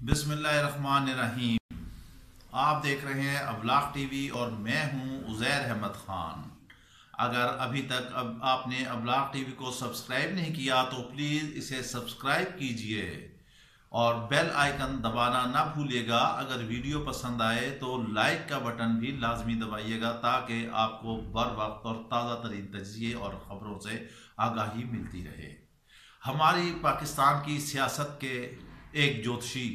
बिस्मिल्लाहिर्रहमानिर्रहीम। आप देख रहे हैं अबलाग टीवी और मैं हूं उज़ैर अहमद ख़ान। अगर अभी तक आपने अबलाग टीवी को सब्सक्राइब नहीं किया तो प्लीज़ इसे सब्सक्राइब कीजिए और बेल आइकन दबाना ना भूलिएगा। अगर वीडियो पसंद आए तो लाइक का बटन भी लाजमी दबाइएगा ताकि आपको बर वक्त और ताज़ा तरीन तजिए और ख़बरों से आगाही मिलती रहे। हमारी पाकिस्तान की सियासत के एक ज्योतिषी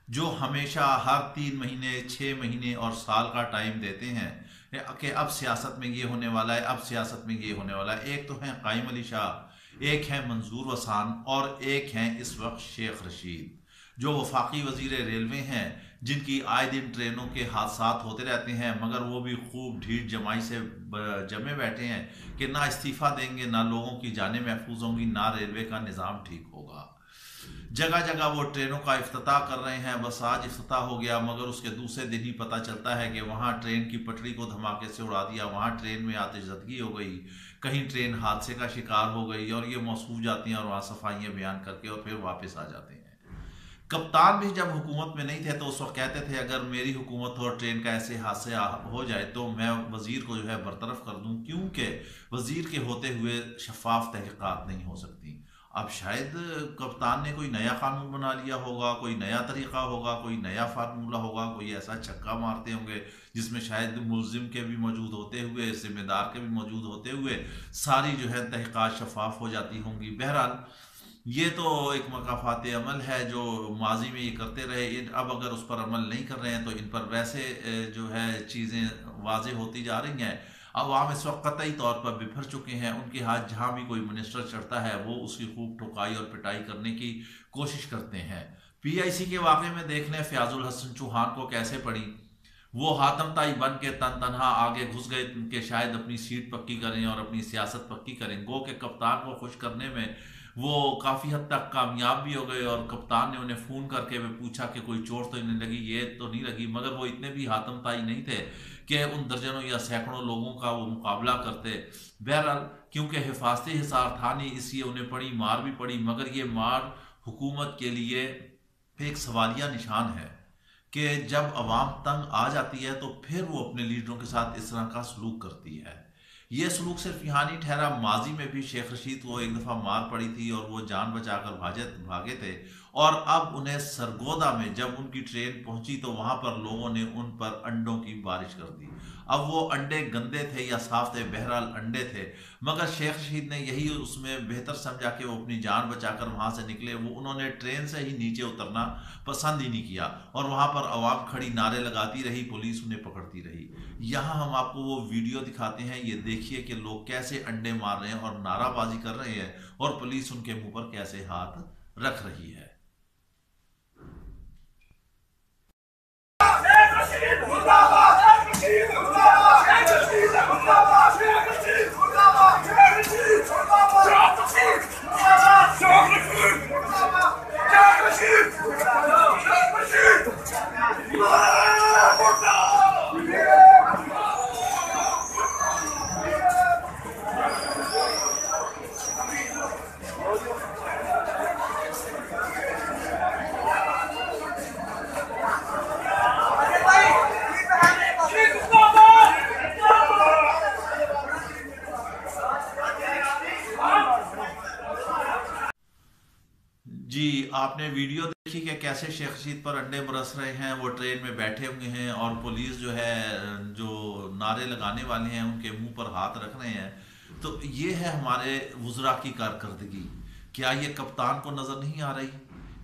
जो हमेशा हर 3 महीने 6 महीने और साल का टाइम देते हैं कि अब सियासत में ये होने वाला है, अब सियासत में ये होने वाला है। एक तो हैं कायम अली शाह, एक हैं मंजूर वसान और एक हैं इस वक्त शेख रशीद जो वफाकी वजीर रेलवे हैं, जिनकी आए दिन ट्रेनों के हादसात होते रहते हैं मगर वो भी खूब ढीठ जमाई से जमे बैठे हैं कि ना इस्तीफ़ा देंगे, ना लोगों की जानें महफूज होंगी, ना रेलवे का निज़ाम ठीक होगा। जगह जगह वो ट्रेनों का इफ्तिताह कर रहे हैं। बस आज इफ्तिताह हो गया मगर उसके दूसरे दिन ही पता चलता है कि वहाँ ट्रेन की पटरी को धमाके से उड़ा दिया, वहाँ ट्रेन में आतिशज़दगी हो गई, कहीं ट्रेन हादसे का शिकार हो गई और ये मौसूफ जाती हैं और वहाँ सफाइयाँ बयान करके और फिर वापस आ जाते हैं। कप्तान भी जब हुकूमत में नहीं थे तो उस वक्त कहते थे अगर मेरी हुकूमत हो और ट्रेन का ऐसे हादसे हो जाए तो मैं वजीर को जो है बरतरफ कर दूं, क्योंकि वजीर के होते हुए शफाफ तहकीकात नहीं हो सकती। अब शायद कप्तान ने कोई नया कानून बना लिया होगा, कोई नया तरीका होगा, कोई नया फार्मूला होगा, कोई ऐसा छक्का मारते होंगे जिसमें शायद मुलजिम के भी मौजूद होते हुए, जिम्मेदार के भी मौजूद होते हुए सारी जो है तहकीकात शफाफ हो जाती होंगी। बहरहाल ये तो एक मकाफात अमल है जो माजी में ये करते रहे। अब अगर उस पर अमल नहीं कर रहे हैं तो इन पर वैसे जो है चीज़ें वाज़ेह होती जा रही हैं। अवाम इस वक्त कतई तौर पर बिफर चुके हैं, उनके हाथ जहाँ भी कोई मिनिस्टर चढ़ता है वो उसकी खूब ठुकाई और पिटाई करने की कोशिश करते हैं। PIC के वाक़े में देख लें फ़याज़ुल हसन चौहान को कैसे पड़ी, वो हातम ताई बन के तन तनहा आगे घुस गए कि शायद अपनी सीट पक्की करें और अपनी सियासत पक्की करें। गो के कप्तान को खुश करने में वो काफ़ी हद तक कामयाब भी हो गए और कप्तान ने उन्हें फ़ोन करके वे पूछा कि कोई चोट तो नहीं लगी, ये तो नहीं लगी, मगर वो इतने भी हातम ताई नहीं थे कि उन दर्जनों या सैकड़ों लोगों का वो मुकाबला करते। बहरहाल क्योंकि हिफाजती हिसार था नहीं इसलिए उन्हें पड़ी मार भी पड़ी, मगर ये मार हुकूमत के लिए एक सवालिया निशान है कि जब अवाम तंग आ जाती है तो फिर वो अपने लीडरों के साथ इस तरह का सलूक करती है। ये सलूक सिर्फ यहाँ नहीं ठहरा, माजी में भी शेख रशीद को एक दफ़ा मार पड़ी थी और वो जान बचाकर भागे थे और अब उन्हें सरगोदा में जब उनकी ट्रेन पहुंची तो वहां पर लोगों ने उन पर अंडों की बारिश कर दी। अब वो अंडे गंदे थे या साफ थे, बहरहाल अंडे थे, मगर शेख रशीद ने यही उसमें बेहतर समझा कि वो अपनी जान बचाकर वहां से निकले। वो उन्होंने ट्रेन से ही नीचे उतरना पसंद ही नहीं किया और वहां पर आवाम खड़ी नारे लगाती रही, पुलिस उन्हें पकड़ती रही। यहाँ हम आपको वो वीडियो दिखाते हैं, ये देखिए कि लोग कैसे अंडे मार रहे हैं और नाराबाजी कर रहे हैं और पुलिस उनके मुंह पर कैसे हाथ रख रही है। जी आपने वीडियो देखी कि कैसे शेख रशीद पर अंडे बरस रहे हैं, वो ट्रेन में बैठे हुए हैं और पुलिस जो है जो नारे लगाने वाले हैं उनके मुंह पर हाथ रख रहे हैं। तो ये है हमारे वुज़रा की कारकर्दगी। क्या ये कप्तान को नज़र नहीं आ रही?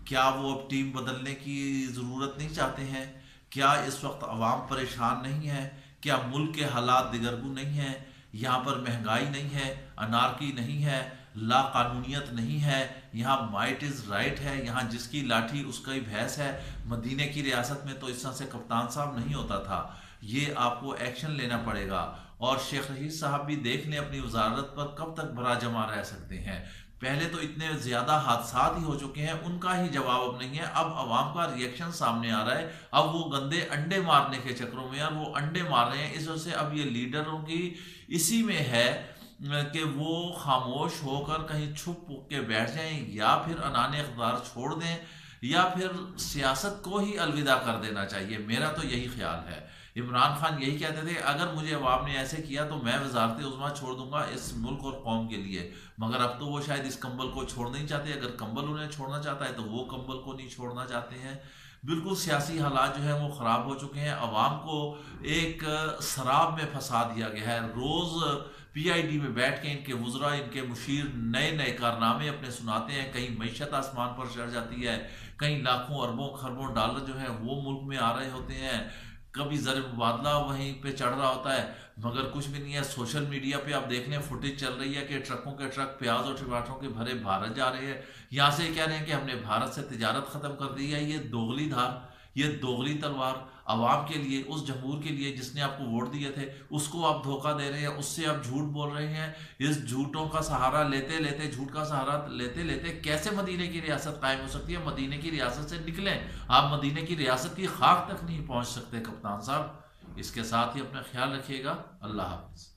क्या वो अब टीम बदलने की ज़रूरत नहीं चाहते हैं? क्या इस वक्त अवाम परेशान नहीं है? क्या मुल्क के हालात दिगरगू नहीं हैं? यहाँ पर महंगाई नहीं है, अनारकी नहीं है, ला कानूनियत नहीं है, यहाँ माइट इज़ राइट है, यहाँ जिसकी लाठी उसका ही भैंस है। मदीने की रियासत में तो इस तरह से कप्तान साहब नहीं होता था। ये आपको एक्शन लेना पड़ेगा और शेख रशीद साहब भी देख लें अपनी वजारत पर कब तक भरा जमा रह सकते हैं। पहले तो इतने ज़्यादा हादसात ही हो चुके हैं, उनका ही जवाब अब नहीं है। अब अवाम का रिएक्शन सामने आ रहा है, अब वो गंदे अंडे मारने के चक्करों में यार वो अंडे मार रहे हैं। इस वजह से अब ये लीडरों की इसी में है कि वो खामोश होकर कहीं छुप के बैठ जाएं या फिर अनाने इक़्तिदार छोड़ दें या फिर सियासत को ही अलविदा कर देना चाहिए? मेरा तो यही ख्याल है। इमरान खान यही कहते थे, अगर मुझे अवाम ने ऐसे किया तो मैं वजारत उज़्मा छोड़ दूंगा इस मुल्क और कौम के लिए। मगर अब तो वो शायद इस कंबल को छोड़ नहीं चाहते। अगर कंबल उन्हें छोड़ना चाहता है तो वो कंबल को नहीं छोड़ना चाहते हैं। बिल्कुल सियासी हालात जो है वो ख़राब हो चुके हैं। अवाम को एक शराब में फंसा दिया गया है। रोज़ PID में बैठ के इनके वज़रा, इनके मुशीर नए नए कारनामे अपने सुनाते हैं। कहीं मईशत आसमान पर चढ़ जाती है, कहीं लाखों अरबों खरबों डॉलर जो है वो मुल्क में आ रहे होते हैं, कभी ज़र मुबादला वहीं पे चढ़ रहा होता है, मगर कुछ भी नहीं है। सोशल मीडिया पे आप देख लें, फुटेज चल रही है कि ट्रकों के ट्रक प्याज और टमाटरों के भरे भारत जा रहे हैं। यहाँ से कह रहे हैं कि हमने भारत से तिजारत ख़त्म कर दी है। ये दोगली धार, ये दोगली तलवार आवाम के लिए, उस जमहूर के लिए जिसने आपको वोट दिए थे, उसको आप धोखा दे रहे हैं, उससे आप झूठ बोल रहे हैं। इस झूठों का सहारा लेते लेते, झूठ का सहारा लेते लेते कैसे मदीने की रियासत कायम हो सकती है? मदीने की रियासत से निकलें। आप मदीने की रियासत की खाक तक नहीं पहुंच सकते कप्तान साहब। इसके साथ ही अपना ख्याल रखिएगा। अल्लाह हाफ़िज़।